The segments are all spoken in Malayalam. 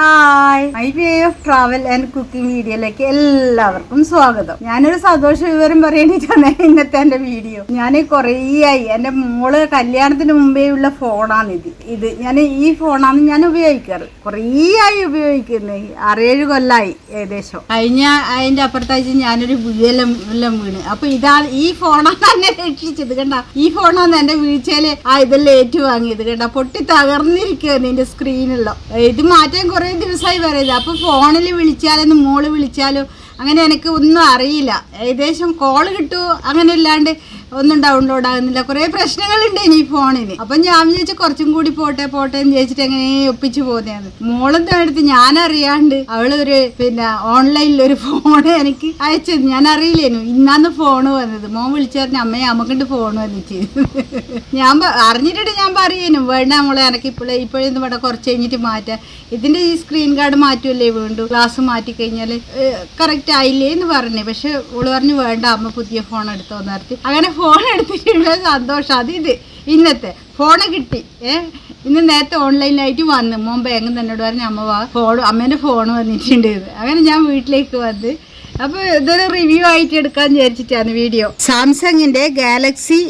Hi my way of travel and cooking വീഡിയോയിലേക്ക് എല്ലാവർക്കും സ്വാഗതം. ഞാനൊരു സന്തോഷ വിവരം പറയേണ്ടിട്ടാണ് ഇന്നത്തെ എന്റെ വീഡിയോ. ഞാൻ കുറേയായി എന്റെ മോള് കല്യാണത്തിന് മുമ്പേ ഉള്ള ഫോണാണ് ഇത് ഞാൻ ഈ ഫോണാണ് ഞാൻ ഉപയോഗിക്കാറ്. കുറേയായി ഉപയോഗിക്കുന്നത് 6-7 കൊല്ലായി ഏകദേശം. കഴിഞ്ഞ അതിന്റെ അപ്പുറത്താഴ്ച ഞാനൊരു വീഴെല്ലാം വീണ്. അപ്പൊ ഈ ഫോണാണ് എന്നെ രക്ഷിച്ചത്. കണ്ട, ഈ ഫോണാണ് എന്റെ വീഴ്ചയില് ഇതെല്ലാം ഏറ്റുവാങ്ങിയത്. കണ്ട, പൊട്ടി തകർന്നിരിക്കുകയാണ് ഇതിന്റെ സ്ക്രീനുള്ള. ഇത് മാറ്റാൻ കുറെ ദിവസമായി പറയുന്നത്. അപ്പൊ ഫോണിൽ വിളിച്ചാലും മോള് വിളിച്ചാലും അങ്ങനെ എനിക്ക് ഒന്നും അറിയില്ല. ഏകദേശം കോള് കിട്ടുമോ അങ്ങനെ ഇല്ലാണ്ട് ഒന്നും ഡൗൺലോഡ് ആകുന്നില്ല. കുറേ പ്രശ്നങ്ങളുണ്ട് ഇനി ഫോണിന്. അപ്പം ഞാൻ വിചാരിച്ചു കുറച്ചും കൂടി പോട്ടെ എന്ന് ചോദിച്ചിട്ട് എങ്ങനെ ഒപ്പിച്ചു പോകുന്നതാണ്. മോളെന്താ എടുത്ത് ഞാനറിയാണ്ട് അവളൊരു ഓൺലൈനിൽ ഒരു ഫോണ് എനിക്ക് അയച്ചത്. ഞാൻ അറിയില്ലേനു ഇന്നാന്ന് ഫോണ് വന്നത്. മോൻ വിളിച്ചു പറഞ്ഞു അമ്മയെ നമുക്കുണ്ട് ഫോണ് വന്നിട്ട്. ഞാൻ അറിഞ്ഞിട്ട് ഞാൻ പറയേനു വേണ്ട മോളെ എനിക്ക് ഇപ്പോഴൊന്നും ഇവിടെ കുറച്ച് കഴിഞ്ഞിട്ട് മാറ്റാം. ഇതിന്റെ ഈ സ്ക്രീൻ ഗാർഡ് മാറ്റുമല്ലേ വീണ്ടും, ഗ്ലാസ് മാറ്റി കഴിഞ്ഞാൽ കറക്റ്റ് ആയില്ലേ എന്ന് പറഞ്ഞു. പക്ഷെ ഓള് പറഞ്ഞു വേണ്ട അമ്മ പുതിയ ഫോൺ എടുത്തോന്ന് പറഞ്ഞിട്ട് അങ്ങനെ ഫോൺ എടുത്തിട്ടുള്ള സന്തോഷം. ഇത് ഇന്നത്തെ ഫോണ് കിട്ടി. ഇന്ന് നേരത്തെ ഓൺലൈനായിട്ട് വന്ന് മോൻ ബാങ്കിൽ തന്നോട് പറഞ്ഞ് അമ്മേൻ്റെ ഫോൺ വന്നിട്ടുണ്ട്. അങ്ങനെ ഞാൻ വീട്ടിലേക്ക് വന്ന് അപ്പോൾ ഇതൊരു റിവ്യൂ ആയിട്ട് എടുക്കാൻ വിചാരിച്ചിട്ടാണ് വീഡിയോ. സാംസങ്ങിന്റെ ഗാലക്സി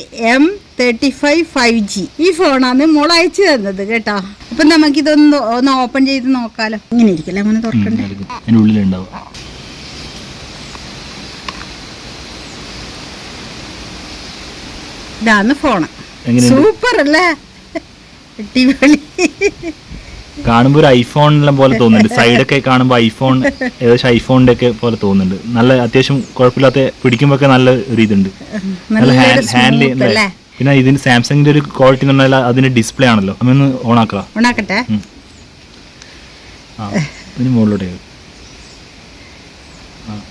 M35 5G ഈ ഫോണാണ് മോൾ അയച്ചു തന്നത് കേട്ടോ. അപ്പൊ നമുക്കിതൊന്ന് ഓപ്പൺ ചെയ്ത് നോക്കാലോ. ഇങ്ങനെ ഇരിക്കല്ലേ, അങ്ങനെ തുറക്കണ്ടേ. ഇതാണ് ഫോണ്. സൂപ്പർ അല്ലേ, അടിപൊളി. കാണുമ്പോ ഒരു ഐഫോണിനെ പോലെ തോന്നുന്നുണ്ട്. സൈഡൊക്കെ കാണുമ്പോ ഐഫോൺ ഏകദേശം ഐഫോണിന്റെ ഒക്കെ പോലെ തോന്നുന്നുണ്ട്. നല്ല അത്യാവശ്യം കുഴപ്പമില്ലാത്ത പിടിക്കുമ്പോ ഒക്കെ നല്ല ഒരു ഇതുണ്ട്, നല്ല ഹാൻഡിൽ. പിന്നെ ഇതിന് സാംസങ്ങിന്റെ ഒരു ക്വാളിറ്റി എന്ന് പറഞ്ഞാൽ അതിന്റെ ഡിസ്പ്ലേ ആണല്ലോ. അമ്മയൊന്ന് ഓണാക്കട്ടെ. ഇതിന് മുകളിലോട്ട്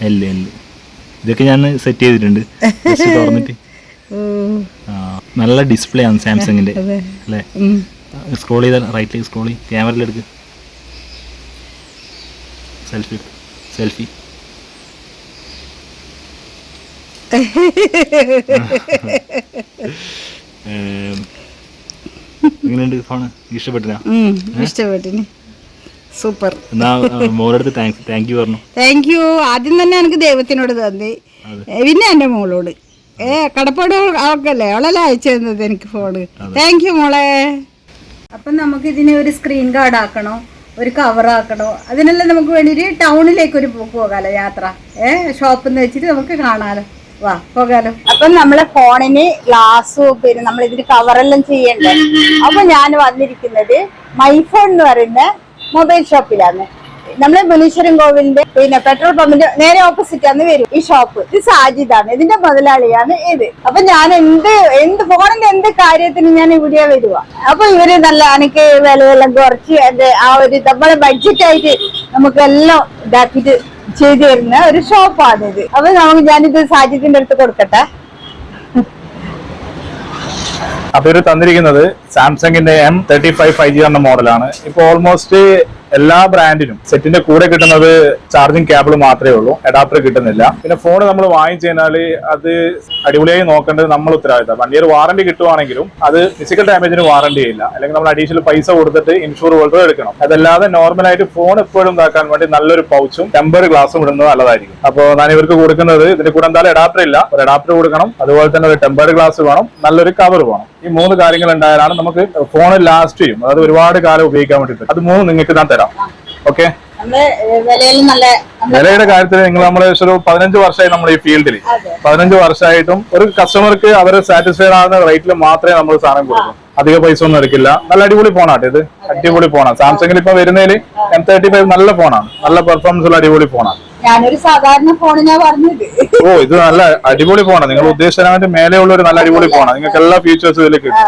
എല്ല് ഇതൊക്കെ ഞാൻ സെറ്റ് ചെയ്തിട്ടുണ്ട് തുറന്നിട്ട്. നല്ല ഡിസ്പ്ലേ ആണ് സാംസങ്ങിന്റെ അല്ലേ. സ്ക്രോൾ ചെയ്താൽ റൈറ്റിലേക്ക് സ്ക്രോൾ ചെയ്യും. ക്യാമറയിലെടുക്ക്, സെൽഫി. എങ്ങനെയുണ്ട് ഫോണ്? ഇഷ്ടപ്പെട്ടിന് സൂപ്പർ. എന്നാ മോളടുത്ത് താങ്ക് യു പറഞ്ഞു. താങ്ക് യു ആദ്യം തന്നെ എനിക്ക് ദൈവത്തിനോട് തന്നേ, പിന്നെ എൻ്റെ മോളോട്. കടപ്പാട് അവൾക്കല്ലേ, അവളല്ലേ അയച്ചു തന്നത് എനിക്ക് ഫോണ്. താങ്ക് യു മോളെ. അപ്പം നമുക്ക് ഇതിനെ ഒരു സ്ക്രീൻ ഗാർഡ് ആക്കണോ, ഒരു കവർ ആക്കണോ, അതിനെല്ലാം നമുക്ക് വേണ്ടിയിട്ട് ടൗണിലേക്ക് ഒരു പോകാലോ യാത്ര. ഷോപ്പിൽ നിന്ന് വെച്ചിട്ട് നമുക്ക് കാണാലോ. വാ പോകാലോ. അപ്പം നമ്മളെ ഫോണിന് ഗ്ലാസും പിന്നെ നമ്മൾ ഇതിന് കവറെല്ലാം ചെയ്യണ്ടേ. അപ്പൊ ഞാൻ വന്നിരിക്കുന്നത് മൈഫോൺ എന്ന് പറയുന്ന മൊബൈൽ ഷോപ്പിലാണ്. നമ്മളെ മുനീശ്വരൻ കോവിലിന്റെ പെട്രോൾ പമ്പിന്റെ നേരെ ഓപ്പോസിറ്റ് ആണ് വരും ഈ ഷോപ്പ്. ഇത് സാജിദാണ്, ഇതിന്റെ മുതലാളിയാണ് ഇത്. അപ്പൊ ഞാൻ എന്ത് ഫോണിന്റെ എന്ത് കാര്യത്തിന് ഞാൻ ഇവിടെ വരുക. അപ്പൊ ഇവര് നല്ല എനിക്ക് വിലയെല്ലാം കുറച്ച് ആ ഒരു നമ്മളെ ബഡ്ജറ്റ് ആയിട്ട് നമുക്കെല്ലാം ഇതാക്കിട്ട് ചെയ്തു തരുന്ന ഒരു ഷോപ്പാണിത്. അപ്പൊ ഞാനിത് സാജിദിന്റെ അടുത്ത് കൊടുക്കട്ടെ. അപ്പൊ ഇവര് തന്നിരിക്കുന്നത് സാംസങ്ങിന്റെ M35 5G എന്ന മോഡലാണ്. ഇപ്പൊ ഓൾമോസ്റ്റ് എല്ലാ ബ്രാൻഡിനും സെറ്റിന്റെ കൂടെ കിട്ടുന്നത് ചാർജിങ് കേബിൾ മാത്രമേ ഉള്ളൂ, അഡാപ്റ്റർ കിട്ടുന്നില്ല. പിന്നെ ഫോൺ നമ്മൾ വാങ്ങിച്ചു കഴിഞ്ഞാല് അത് അടിപൊളിയായി നോക്കേണ്ടത് നമ്മൾ ഉത്തരവാദിത്തം. 1 ഇയർ വാറണ്ടി കിട്ടുവാണെങ്കിലും അത് ഫിസിക്കൽ ഡാമേജിന് വാറണ്ടി ഇല്ല, അല്ലെങ്കിൽ നമ്മൾ അഡീഷണൽ പൈസ കൊടുത്തിട്ട് ഇൻഷൂർ പോലത്തെ എടുക്കണം. അതല്ലാതെ നോർമലായിട്ട് ഫോൺ എപ്പോഴും ഇതാക്കാൻ വേണ്ടി നല്ലൊരു പൗച്ചും ടെമ്പർ ഗ്ലാസും ഇടുന്നത് നല്ലതായിരിക്കും. അപ്പോൾ ഞാൻ ഇവർക്ക് കൊടുക്കുന്നത് ഇതിന്റെ കൂടെ എന്തായാലും അഡാപ്റ്റർ ഇല്ല, ഒരു അഡാപ്റ്റർ കൊടുക്കണം, അതുപോലെ തന്നെ ഒരു ടെമ്പർ ഗ്ലാസ് വേണം, നല്ലൊരു കവർ വേണം. ഈ 3 കാര്യങ്ങൾ ഉണ്ടായാലാണ് നമുക്ക് ഫോൺ ലാസ്റ്റ് ചെയ്യും, അതായത് ഒരുപാട് കാലം ഉപയോഗിക്കാൻ വേണ്ടിയിട്ട്. അത് 3 നിങ്ങൾക്ക് ഞാൻ തരാം. ഓക്കെ, വിലയുടെ കാര്യത്തിൽ നമ്മൾ ഒരു 15 വർഷമായി നമ്മൾ ഈ ഫീൽഡിൽ 15 വർഷമായിട്ടും ഒരു കസ്റ്റമർക്ക് അവർ സാറ്റിസ്ഫൈഡ് ആകുന്ന റേറ്റിൽ മാത്രമേ നമ്മൾ സാധനം കൊടുക്കും. അധിക പൈസ ഒന്നും എടുക്കില്ല. നല്ല അടിപൊളി ഫോണാട്ടെ, ഇത് അടിപൊളി ഫോണാണ്. സാംസങ്ങിൽ ഇപ്പൊ വരുന്നതിൽ M35 നല്ല ഫോണാണ്, നല്ല പെർഫോമൻസ് ഉള്ള അടിപൊളി ഫോണാണ്. ഞാനൊരു സാധാരണ ഫോണിനാ പറഞ്ഞത്. ഓ, ഇത് നല്ല അടിപൊളി ഫോണാണ്. നിങ്ങൾ ഉദ്ദേശിച്ചതിനായിട്ട് മേലെയുള്ള ഒരു നല്ല അടിപൊളി ഫോണാണ്. നിങ്ങൾക്ക് എല്ലാ ഫീച്ചേഴ്സും ഇതിൽ കിട്ടും.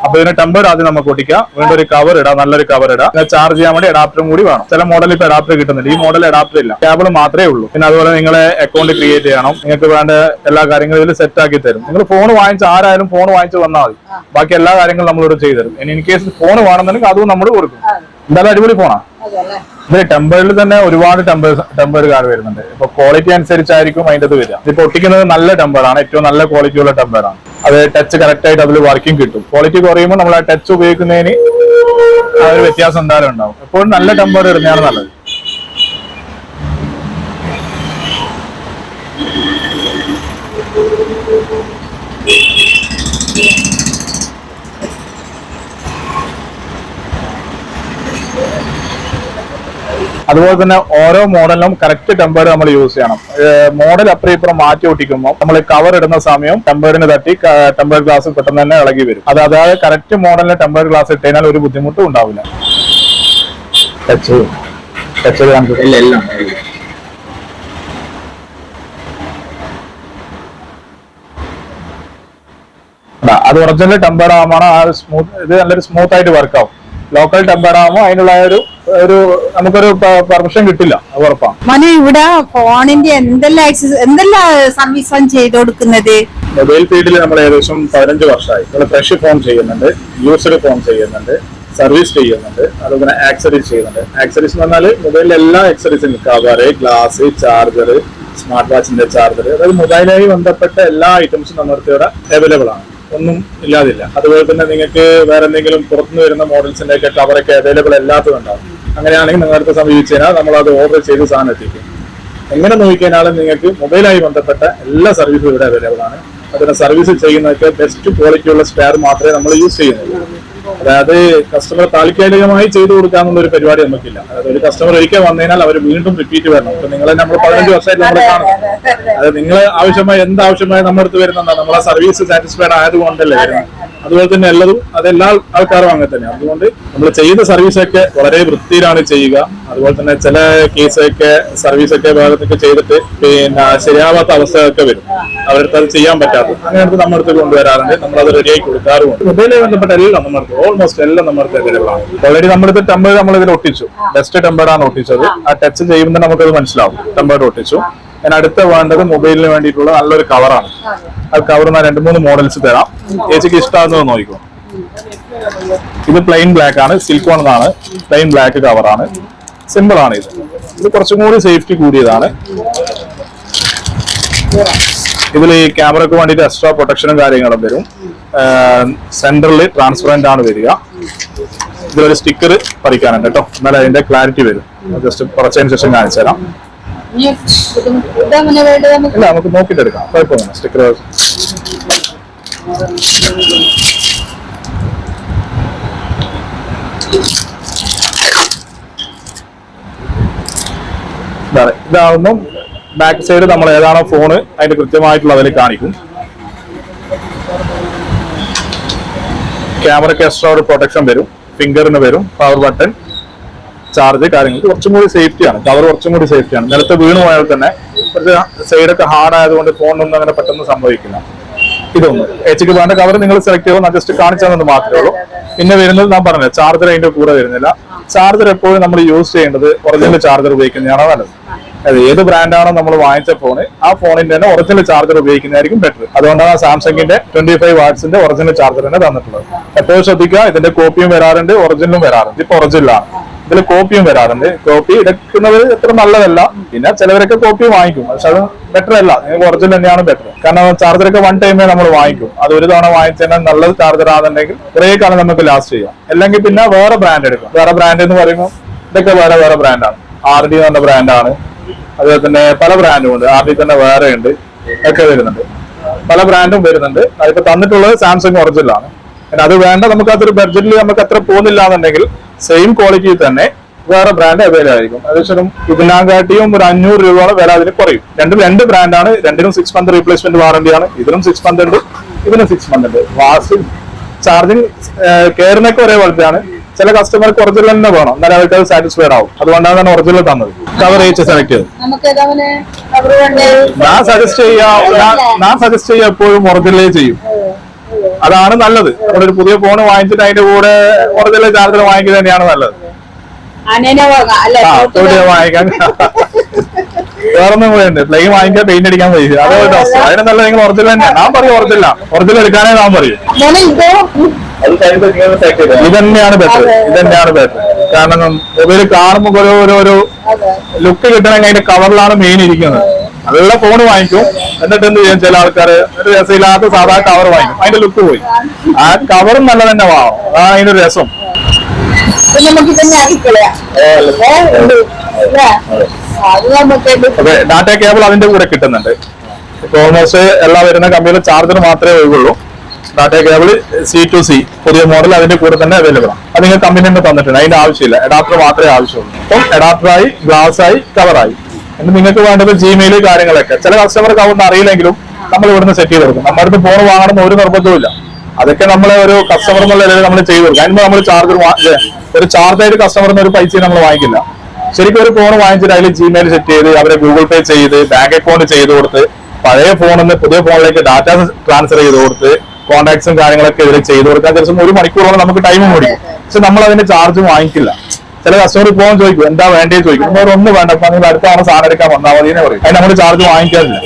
അപ്പൊ ഇതിന് ടെമ്പർ ആദ്യം നമുക്ക് ഒട്ടിക്കാം, വീണ്ടും ഒരു കവർ ഇടാം, നല്ലൊരു കവർ ഇടാം. ചാർജ് ചെയ്യാൻ വേണ്ടി അഡാപ്റ്ററും കൂടി വേണം. ചില മോഡൽ ഇപ്പൊ അഡാപ്റ്റർ കിട്ടുന്നില്ല, ഈ മോഡൽ അഡാപ്റ്റർ ഇല്ല, കേബിൾ മാത്രമേ ഉള്ളൂ. പിന്നെ അതുപോലെ നിങ്ങളെ അക്കൗണ്ട് ക്രിയേറ്റ് ചെയ്യണം, നിങ്ങൾക്ക് വേണ്ട എല്ലാ കാര്യങ്ങളും ഇതിൽ സെറ്റ് ആക്കി തരും. നിങ്ങൾ ഫോൺ വാങ്ങിച്ച് ആരായാലും ഫോൺ വാങ്ങിച്ച് വന്നാൽ മതി, ബാക്കി എല്ലാ കാര്യങ്ങളും നമ്മളിവിടെ ചെയ്തു തരും. ഇൻ കേസ് ഫോൺ വേണമെന്നുണ്ടെങ്കിൽ അതും നമ്മൾ കൊടുക്കും. എന്തായാലും അടിപൊളി ഫോണാണ്. ഇതിൽ ടെമ്പറിൽ തന്നെ ഒരുപാട് ടെമ്പറുകാർ വരുന്നുണ്ട്. ഇപ്പൊ ക്വാളിറ്റി അനുസരിച്ചായിരിക്കും അതിൻ്റെ അത് വരിക. ഇത് പൊട്ടിക്കുന്നത് നല്ല ടെമ്പറാണ്, ഏറ്റവും നല്ല ക്വാളിറ്റിയുള്ള ടെമ്പറാണ്. അത് ടച്ച് കറക്റ്റ് ആയിട്ട് അതിൽ വർക്കിംഗ് കിട്ടും. ക്വാളിറ്റി കുറയുമ്പോൾ നമ്മൾ ആ ടച്ച് ഉപയോഗിക്കുന്നതിന് ആ ഒരു വ്യത്യാസം എന്തായാലും ഉണ്ടാവും. എപ്പോഴും നല്ല ടെമ്പേർഡ് ഇടുന്നതാണ് നല്ലത്. അതുപോലെ തന്നെ ഓരോ മോഡലിനും കറക്റ്റ് ടെമ്പേർഡ് നമ്മൾ യൂസ് ചെയ്യണം. മോഡൽ അപ്പുറം ഇപ്പുറം മാറ്റി ഒട്ടിക്കുമ്പോൾ നമ്മൾ കവർ ഇടുന്ന സമയം ടെമ്പേർഡിന് തട്ടി ടെമ്പേർഡ് ഗ്ലാസ് പെട്ടെന്ന് തന്നെ ഇളകി വരും. അതായത് കറക്റ്റ് മോഡലിന് ടെമ്പേർഡ് ഗ്ലാസ് ഇട്ട് കഴിഞ്ഞാൽ ഒരു ബുദ്ധിമുട്ടും ഉണ്ടാവില്ല. അത് ഒറിജിനൽ ടെമ്പേർഡ് ആകുമ്പോൾ ആ ഇത് നല്ലൊരു സ്മൂത്ത് ആയിട്ട് വർക്ക് ആവും. ലോക്കൽ ടെമ്പേർഡ് ആകുമ്പോൾ അതിനുള്ള ഒരു നമുക്കൊരു പെർമിഷൻ കിട്ടില്ല, അത് ഉറപ്പാണ്. മോനെ ഇവിടെ ഫോണിന്റെ എന്തെല്ലാം സർവീസാണ് ചെയ്ത് കൊടുക്കുന്നത്? മൊബൈൽ ഫീൽഡിൽ നമ്മൾ ഏകദേശം 15 വർഷമായി. നമ്മൾ ഫ്രഷ് ഫോൺ ചെയ്യുന്നുണ്ട്, യൂസ്ഡ് ഫോൺ ചെയ്യുന്നുണ്ട്, സർവീസ് ചെയ്യുന്നുണ്ട്, അതുപോലെ ആക്സറീസ് ചെയ്യുന്നുണ്ട്. ആക്സറീസ് എന്ന് പറഞ്ഞാൽ മൊബൈലിലെ എല്ലാ ആക്സറീസും കവർ, ഗ്ലാസ്, ചാർജർ, സ്മാർട്ട് വാച്ചിന്റെ ചാർജർ, അതായത് മൊബൈലുമായി ബന്ധപ്പെട്ട എല്ലാ ഐറ്റംസും നമ്മുടെ ഇവിടെ അവൈലബിൾ ആണ്. ഒന്നും ഇല്ലാതില്ല. അതുപോലെ തന്നെ നിങ്ങൾക്ക് വേറെ എന്തെങ്കിലും പുറത്തുനിന്ന് വരുന്ന മോഡൽസിന്റെ ഒക്കെ കവറൊക്കെ അവൈലബിൾ അല്ലാത്തതുണ്ടാവും. അങ്ങനെയാണെങ്കിൽ നിങ്ങളുടെ സമീപിച്ചു കഴിഞ്ഞാൽ നമ്മൾ അത് ഓർഡർ ചെയ്ത് സാധനം എത്തിക്കും. എങ്ങനെ നോക്കിക്കഴിഞ്ഞാലും നിങ്ങൾക്ക് മൊബൈലായി ബന്ധപ്പെട്ട എല്ലാ സർവീസും ഇവിടെ അവൈലബിൾ ആണ്. അതിന് സർവീസ് ചെയ്യുന്നതൊക്കെ ബെസ്റ്റ് ക്വാളിറ്റി ഉള്ള സ്പെയർ മാത്രമേ നമ്മൾ യൂസ് ചെയ്യുന്നുള്ളൂ. അതായത് കസ്റ്റമർ താൽക്കാലികമായി ചെയ്തു കൊടുക്കാന്നുള്ള ഒരു പരിപാടി നമുക്കില്ല. അതായത് ഒരു കസ്റ്റമർ ഒരിക്കൽ വന്നു കഴിഞ്ഞാൽ അവർ വീണ്ടും റിപ്പീറ്റ് വരണം. അപ്പൊ നിങ്ങളെ നമ്മൾ 15 വർഷമായിട്ട് നമ്മൾ കാണും. അത് നിങ്ങൾ ആവശ്യമായി എന്താവശ്യമായി നമ്മുടെ അടുത്ത് വരുന്നുണ്ടോ നമ്മൾ ആ സർവീസ് സാറ്റിസ്ഫൈഡ് ആയതുകൊണ്ടല്ലേ വരുന്നത്. അതുപോലെ തന്നെ അതെല്ലാ ആൾക്കാരും അങ്ങനെ തന്നെയാണ്. അതുകൊണ്ട് നമ്മൾ ചെയ്യുന്ന സർവീസൊക്കെ വളരെ വൃത്തിയിലാണ് ചെയ്യുക. അതുപോലെ തന്നെ ചില കേസൊക്കെ സർവീസൊക്കെ ഭാഗത്തൊക്കെ ചെയ്തിട്ട് പിന്നെ ശരിയാവാത്ത അവസ്ഥയൊക്കെ വരും. അവരുടെ അത് ചെയ്യാൻ പറ്റാത്തത് അങ്ങനത്തെ നമ്മുടെ അടുത്ത് കൊണ്ടുവരാറുണ്ട്. നമ്മളത് റെഡിയാക്കി കൊടുക്കാറുമുണ്ട്. മൊബൈലുമായി ബന്ധപ്പെട്ട എല്ലാം നമ്മുടെ ഓൾമോസ്റ്റ് എല്ലാം നമ്മുടെ അവൈലബിൾ ആണ്. ഓൾറെഡി നമ്മുടെ ടെമ്പേർഡ് നമ്മൾ ഇതിൽ ഒട്ടിച്ചു. ബെസ്റ്റ് ടെമ്പേർഡാണ് ഒട്ടിച്ചത്. ആ ടച്ച് ചെയ്യുമ്പോൾ നമുക്കത് മനസ്സിലാവും ടെമ്പേർഡ് ഒട്ടിച്ചു. ഞാൻ അടുത്ത വേണ്ടത് മൊബൈലിന് വേണ്ടിയിട്ടുള്ള നല്ലൊരു കവറാണ്. ആ കവർ ഞാൻ 2-3 മോഡൽസ് തരാം. ചേച്ചിക്ക് ഇഷ്ടമാകുന്നത് നോക്കിക്കോ. ഇത് പ്ലെയിൻ ബ്ലാക്ക് ആണ്, സിൽക്കോൺ എന്നാണ്. പ്ലെയിൻ ബ്ലാക്ക് കവറാണ്, സിമ്പിൾ ആണ്. ഇത് കുറച്ചും കൂടി സേഫ്റ്റി കൂടിയതാണ്. ഇതിൽ ഈ ക്യാമറക്ക് വേണ്ടിയിട്ട് എക്സ്ട്രാ പ്രൊട്ടക്ഷനും കാര്യങ്ങളും വരും. സെന്ററിൽ ട്രാൻസ്പെറന്റ് ആണ് വരിക. ഇതിലൊരു സ്റ്റിക്കർ പറിക്കാനുണ്ട് കേട്ടോ, എന്നാലും അതിന്റെ ക്ലാരിറ്റി വരും. ജസ്റ്റ് കുറച്ചതിന് ശേഷം കാണിച്ചു തരാം. ഇല്ല, നമുക്ക് നോക്കിയിട്ട് എടുക്കാം, കുഴപ്പമൊന്നുമില്ല. സ്റ്റിക്കർ ഇതാവുമ്പം ബാക്ക് സൈഡ് നമ്മൾ ഏതാണോ ഫോണ് അതിന്റെ കൃത്യമായിട്ടുള്ള അതിൽ കാണിക്കും. ക്യാമറയ്ക്ക് എക്സ്ട്രാ ഒരു പ്രൊട്ടക്ഷൻ വരും, ഫിംഗറിന് വരും, പവർ ബട്ടൺ, ചാർജ്, കാര്യങ്ങൾ കുറച്ചും കൂടി സേഫ്റ്റിയാണ്. കവർ കുറച്ചും കൂടി സേഫ്റ്റിയാണ്. നിലത്ത് വീണ് പോയാൽ തന്നെ കുറച്ച് സൈഡൊക്കെ ഹാർഡ് ആയതുകൊണ്ട് ഫോണിനൊന്നും അങ്ങനെ പെട്ടെന്ന് സംഭവിക്കില്ല. ഇതൊന്നും എച്ചിക്ക് വേണ്ട കവർ നിങ്ങൾ സെലക്ട് ചെയ്യുമ്പോൾ ഞാൻ ജസ്റ്റ് കാണിച്ചതെന്ന് മാത്രമേ ഉള്ളൂ. പിന്നെ വരുന്നത് ഞാൻ പറഞ്ഞത് ചാർജർ അതിന്റെ കൂടെ വരുന്നില്ല. ചാർജർ എപ്പോഴും നമ്മൾ യൂസ് ചെയ്യേണ്ടത് ഒറിജിനൽ ചാർജർ ഉപയോഗിക്കുന്നതാണ് നല്ലത്. അത് ഏത് ബ്രാൻഡാണോ നമ്മൾ വാങ്ങിച്ച ഫോണ് ആ ഫോണിന്റെ തന്നെ ഒറിജിനൽ ചാർജർ ഉപയോഗിക്കുന്നതായിരിക്കും ബെറ്റർ. അതുകൊണ്ടാണ് സാംസങ്ങിന്റെ 25 വാട്ട്സിന്റെ ഒറിജിനൽ ചാർജർ തന്നെ തന്നിട്ടുള്ളത്. എപ്പോഴും ശ്രദ്ധിക്കുക, ഇതിന്റെ കോപ്പിയും വരാറുണ്ട്, ഒറിജിനലും വരാറുണ്ട്. ഇപ്പൊ ഒറിജിനലാണ്, ഇതിൽ കോപ്പിയും വരാറുണ്ട്. കോപ്പി എടുക്കുന്നത് എത്ര നല്ലതല്ല. പിന്നെ ചിലവരൊക്കെ കോപ്പി വാങ്ങിക്കും, പക്ഷെ അത് ബെറ്റർ അല്ല. നിങ്ങൾക്ക് ഒറിജിനൽ തന്നെയാണ് ബെറ്റർ. കാരണം ചാർജറൊക്കെ 1 ടൈമേ നമ്മൾ വാങ്ങിക്കും. അത് ഒരു തവണ വാങ്ങിച്ചാൽ നല്ലത് ചാർജർ ആണെന്നുണ്ടെങ്കിൽ കുറേ കാലം നമുക്ക് ലാസ്റ്റ് ചെയ്യാം. അല്ലെങ്കിൽ പിന്നെ വേറെ ബ്രാൻഡ് എടുക്കും. വേറെ ബ്രാൻഡ് എന്ന് പറയുമ്പോൾ ഇതൊക്കെ വേറെ ബ്രാൻഡാണ്. RD എന്ന് പറഞ്ഞ ബ്രാൻഡാണ്. അതുപോലെ തന്നെ പല ബ്രാൻഡും ഉണ്ട്. RD തന്നെ വേറെ ഉണ്ട്, ഒക്കെ വരുന്നുണ്ട്. പല ബ്രാൻഡും വരുന്നുണ്ട്. അതിപ്പോ തന്നിട്ടുള്ളത് സാംസങ് ഒറിജിനലാണ്. അത് വേണ്ട, നമുക്ക് അതൊരു ബഡ്ജറ്റിൽ നമുക്ക് അത്ര പോകുന്നില്ല എന്നുണ്ടെങ്കിൽ സെയിം ക്വാളിറ്റി തന്നെ വേറെ ബ്രാൻഡ് അവൈലബിൾ ആയിരിക്കും. ഏകദേശം ഇതിനാകാട്ടിയും ഒരു 500 രൂപയോളം വില അതിന് കുറയും. രണ്ട് ബ്രാൻഡാണ്. രണ്ടിനും 6 മന്ത് റീപ്ലേസ്മെന്റ് വാറന്റിയാണ്. ഇതിനും 6 മന്ത് ഉണ്ട്, ഇതിനും 6 മന്ത് ഉണ്ട്. വാഷ് ചാർജിങ് കെയറിനൊക്കെ ഒരേ പോലത്തെയാണ്. ചില കസ്റ്റമർക്ക് ഒറിജിനൽ തന്നെ വേണം, എന്നാലും അവർക്ക് അത് സാറ്റിസ്ഫൈഡ് ആവും. അതുകൊണ്ടാണ് ഒറിജിനൽ തന്നത്. കവർ ഏച്ച് സെലക്ട് ചെയ്ത് ഞാൻ സജസ്റ്റ് ചെയ്യാം എപ്പോഴും ഒറിജിനലേ ചെയ്യും. അതാണ് നല്ലത്. നമ്മളൊരു പുതിയ ഫോൺ വാങ്ങിച്ചിട്ട് അതിന്റെ കൂടെ ഒറിജിനൽ ചാർജർ വാങ്ങിക്കുന്നത് തന്നെയാണ് നല്ലത്. വാങ്ങിക്കാൻ വേറൊന്നും കൂടെ ഉണ്ട്. പ്ലെയിൻ വാങ്ങിക്കാൻ പെയിന്റ് അടിക്കാൻ പൈസ അതോടെ അവസ്ഥ. അതിന് നല്ല നിങ്ങൾ ഒറിജിനൽ തന്നെ. ഞാൻ പറയും ഒറിജിനൽ എടുക്കാനേ ഞാൻ പറയും. ഇതന്നെയാണ് ബെറ്റർ. കാരണം മൊബൈൽ കാണുമ്പോൾ ഒരു ലുക്ക് കിട്ടണമെങ്കിൽ അതിന്റെ കവറിലാണ് മെയിൻ ഇരിക്കുന്നത്. അതുള്ള ഫോൺ വാങ്ങിക്കും, എന്നിട്ട് എന്ത് ചെയ്യും, ചില ആൾക്കാർ ഒരു രസമില്ലാത്ത സാധാ കവർ വാങ്ങിക്കും, അതിന്റെ ലുക്ക് പോയി. ആ കവറും നല്ല തന്നെ വാങ്ങും, അതാണ് അതിന്റെ രസം. പിന്നെ നമുക്ക് തന്നെ ആക്കിക്കളയാം. അത് നമുക്ക് ഡാറ്റ കേബിൾ അതിന്റെ കൂടെ കിട്ടുന്നുണ്ട്. ഇപ്പൊ ഓൾമോസ്റ്റ് എല്ലാ വരുന്ന കമ്പിയിലും ചാർജർ മാത്രമേ ഒഴിവുള്ളൂ. ഡാറ്റ കേബിൾ C2C പുതിയ മോഡൽ അതിന്റെ കൂടെ തന്നെ അവൈലബിൾ ആണ്. അത് നിങ്ങൾ കമ്പനി തന്നെ തന്നിട്ടുണ്ട്. അതിന്റെ ആവശ്യമില്ല, അഡാപ്റ്റർ മാത്രമേ ആവശ്യമുള്ളൂ. അപ്പം അഡാപ്റ്ററായി, ഗ്ലാസ് ആയി, കവറായി. എന്നിട്ട് നിങ്ങൾക്ക് വേണ്ടത് ജിമെയിൽ കാര്യങ്ങളൊക്കെ ചില കസ്റ്റമർക്ക് അതൊന്നും അറിയില്ലെങ്കിലും നമ്മൾ ഇവിടുന്ന് സെറ്റ് ചെയ്ത് കൊടുക്കും. നമ്മുടെ അടുത്ത് ഫോൺ വാങ്ങണം ഒരു നിർബന്ധവും അതൊക്കെ നമ്മളെ ഒരു കസ്റ്റമർ എന്നുള്ള നിലയിൽ നമ്മൾ ചെയ്തു കൊടുക്കും. അതിന് നമ്മൾ ചാർജർ ഒരു ചാർജായിട്ട് കസ്റ്റമറിന് ഒരു പൈസ നമ്മൾ വാങ്ങിക്കില്ല. ശരിക്കും ഒരു ഫോൺ വാങ്ങിച്ചിട്ട് അതിൽ ജിമെയിൽ സെറ്റ് ചെയ്ത് അവരെ ഗൂഗിൾ പേ ചെയ്ത് ബാങ്ക് അക്കൗണ്ട് ചെയ്ത് കൊടുത്ത് പഴയ ഫോണിൽ നിന്ന് പുതിയ ഫോണിലേക്ക് ഡാറ്റ ട്രാൻസ്ഫർ ചെയ്ത് കൊടുത്ത് കോൺടാക്ട്സും കാര്യങ്ങളൊക്കെ ഇതിൽ ചെയ്ത് കൊടുക്കാൻ ദിവസം 1 മണിക്കൂറോളം നമുക്ക് ടൈം മേടിക്കും. പക്ഷെ നമ്മൾ അതിന്റെ ചാർജ് വാങ്ങിക്കില്ല. ചില കസ്റ്റമർ ഫോൺ ചോദിക്കും എന്താ വേണ്ടത് ചോദിക്കും. ഒന്നും വേണ്ട, അപ്പൊ നിങ്ങൾ അടുത്ത തവണ സാധനം എടുക്കാൻ വന്നാൽ മതി എന്ന് പറയും. അതിന് നമ്മൾ ചാർജ് വാങ്ങിക്കാറില്ല.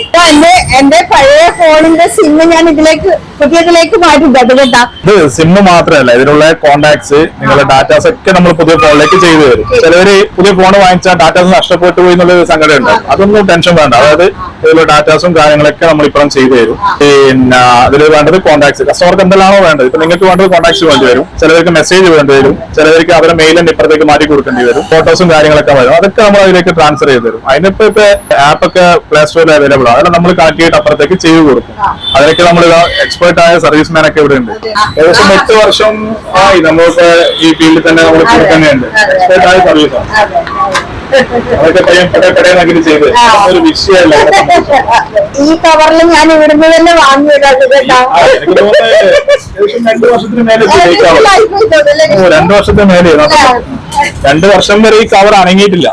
എന്റെ പഴയ ഫോണിന്റെ സിം ഞാൻ ഇതിലേക്ക് പുതിയതിലേക്ക് മാറ്റി കേട്ടാ. ഇത് സിം മാത്രമല്ല, ഇതിലുള്ള കോൺടാക്ട്സ് നിങ്ങളുടെ ഡാറ്റാസ് ഒക്കെ നമ്മൾ പുതിയ ഫോണിലേക്ക് ചെയ്തു തരും. ചിലവര് പുതിയ ഫോൺ വാങ്ങിച്ചാൽ ഡാറ്റാസ് നഷ്ടപ്പെട്ടു പോയി എന്നുള്ള സങ്കടം ഉണ്ടാവും. അതൊന്നും ടെൻഷൻ വേണ്ട. അതായത് ഇതിലുള്ള ഡാറ്റാസും കാര്യങ്ങളൊക്കെ നമ്മൾ ഇപ്പം ചെയ്തു തരും. പിന്നെ അതിൽ വേണ്ടത് കോൺടാക്ട്സ്, കസ്റ്റമർക്ക് എന്തെല്ലാണോ വേണ്ടത്. ഇപ്പൊ നിങ്ങൾക്ക് വേണ്ടത് കോൺടാക്ട്സ് വേണ്ടി വരും, ചിലവർക്ക് മെസ്സേജ് വേണ്ടി വരും, ചിലവർക്ക് അവരുടെ മെയിലിന്റെ ഇപ്പുറത്തേക്ക് മാറ്റി കൊടുക്കേണ്ടി വരും, ഫോട്ടോസും കാര്യങ്ങളൊക്കെ വരും. അതൊക്കെ നമ്മൾ അതിലേക്ക് ട്രാൻസ്ഫർ ചെയ്ത് തരും. അതിനിപ്പോ ആപ്പ് ഒക്കെ പ്ലേ സ്റ്റോറിൽ അവൈലബിൾ ആണ്. അതെല്ലാം നമ്മൾ കണക്ട് ചെയ്തിട്ട് അപ്പുറത്തേക്ക് ചെയ്തു കൊടുക്കും. അതിനൊക്കെ നമ്മൾ എക്സ്പേർട്ട് ആയ സർവീസ് മാൻ ഒക്കെ ഇവിടെ ഉണ്ട്. ഏകദേശം 8 വർഷം ആയി നമ്മൾക്ക് ഈ ഫീൽഡിൽ തന്നെ നമ്മൾ തന്നെയുണ്ട്. എക്സ്പേർട്ട് ആയ സർവീസാണ്. അതൊക്കെ പടയപ്പെടേന്നൊക്കെ ചെയ്ത് ഒരു വിഷയമല്ല. ഈ കവറിൽ ഞാൻ ഇവിടുന്ന് തന്നെ വാങ്ങിയത്. എനിക്ക് തോന്നുന്നത് ഏകദേശം 2 വർഷത്തിന് മേലെ 2 വർഷത്തിന് മേലെ 2 വർഷം വരെ ഈ കവർ അനങ്ങിയിട്ടില്ല.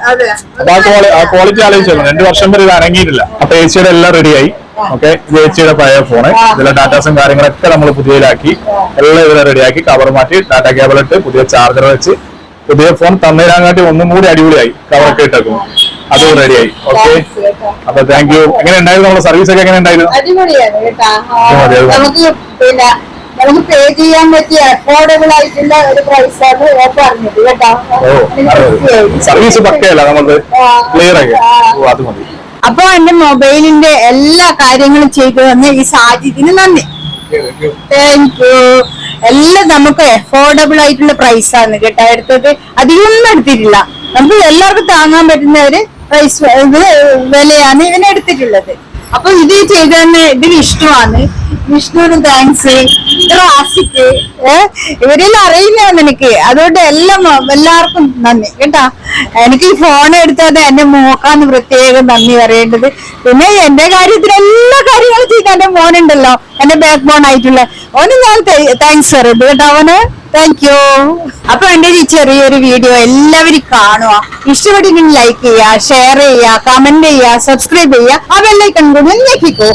അപ്പൊ ആ ക്വാളിറ്റി ആലോചിച്ചല്ലോ. 2 വർഷം വരെ ഇത് അനങ്ങിയിട്ടില്ല. അപ്പൊ ഏച്ചിയുടെ എല്ലാം റെഡിയായി. ഓക്കെ, ഇത് ഏച്ചിയുടെ പഴയ ഫോണ്. ഇതിലെ ഡാറ്റാസും കാര്യങ്ങളൊക്കെ നമ്മൾ പുതിയതാക്കി എല്ലാം ഇതിലെ റെഡിയാക്കി കവർ മാറ്റി ഡാറ്റ കേബിൾ ഇട്ട് പുതിയ ചാർജർ വെച്ച് പുതിയ ഫോൺ തന്നതിനാങ്ങാട്ടി ഒന്നും കൂടി അടിപൊളിയായി. കവറൊക്കെ ഇട്ടേക്കും, അതും റെഡിയായി. ഓക്കെ, അപ്പൊ താങ്ക് യു. എങ്ങനെ ഉണ്ടായിരുന്നു നമ്മുടെ സർവീസ് ഒക്കെ? എങ്ങനെ ഉണ്ടായിരുന്നു? അടിപൊളിയാണ് കേട്ടാ. നമുക്ക് പിന്നെ നമുക്ക് പേ ചെയ്യാൻ പറ്റിയ അഫോർഡബിൾ ആയിട്ടുള്ള ഒരു പ്രൈസാണ് പറഞ്ഞത് കേട്ടോ. സർവീസ് പക്കയല്ല, നമ്മളത് ക്ലിയർ ആക്കി. അത് മതി. അപ്പൊ എന്റെ മൊബൈലിന്റെ എല്ലാ കാര്യങ്ങളും ചെയ്തു തന്ന ഈ സാജിദിന് നന്ദി. Thank you. എല്ലാം നമുക്ക് അഫോർഡബിൾ ആയിട്ടുള്ള പ്രൈസാണ് കേട്ടോ എടുത്തത്. അധികമൊന്നും എടുത്തിട്ടില്ല. നമുക്ക് എല്ലാവർക്കും താങ്ങാൻ പറ്റുന്ന ഒരു പ്രൈസ് വിലയാണ് ഇതിനെടുത്തിട്ടുള്ളത്. അപ്പൊ ഇത് ചെയ്ത് തന്നെ ഇതിന് ഇഷ്ടമാണ്. വിഷ്ണുവിന് താങ്ക്സ്. റാസിക്ക് ഇവരെല്ലാം അറിയുന്നതാണ് എനിക്ക്. അതുകൊണ്ട് എല്ലാവർക്കും നന്ദി കേട്ടാ. എനിക്ക് ഈ ഫോൺ എടുത്തത് എന്റെ മോക്കാന്ന് പ്രത്യേകം നന്ദി പറയേണ്ടത്. പിന്നെ എന്റെ കാര്യത്തിൽ എല്ലാ കാര്യങ്ങളും ചെയ്ത എന്റെ മോനുണ്ടല്ലോ, എന്റെ ബാക്ക് ബോൺ ആയിട്ടുള്ള ഓന് ഞാൻ താങ്ക്സ് പറയുന്നത് കേട്ടോ. അവന് താങ്ക് യു. അപ്പൊ എന്റെ ഈ ചെറിയൊരു വീഡിയോ എല്ലാവരും കാണുക. ഇഷ്ടപ്പെട്ടിട്ടുണ്ടെങ്കിൽ ലൈക്ക് ചെയ്യുക, ഷെയർ ചെയ്യുക, കമന്റ് ചെയ്യുക, സബ്സ്ക്രൈബ് ചെയ്യുക. ആ ബെല്ലൈക്കൺ കൂടി ഞെക്കിക്കോ.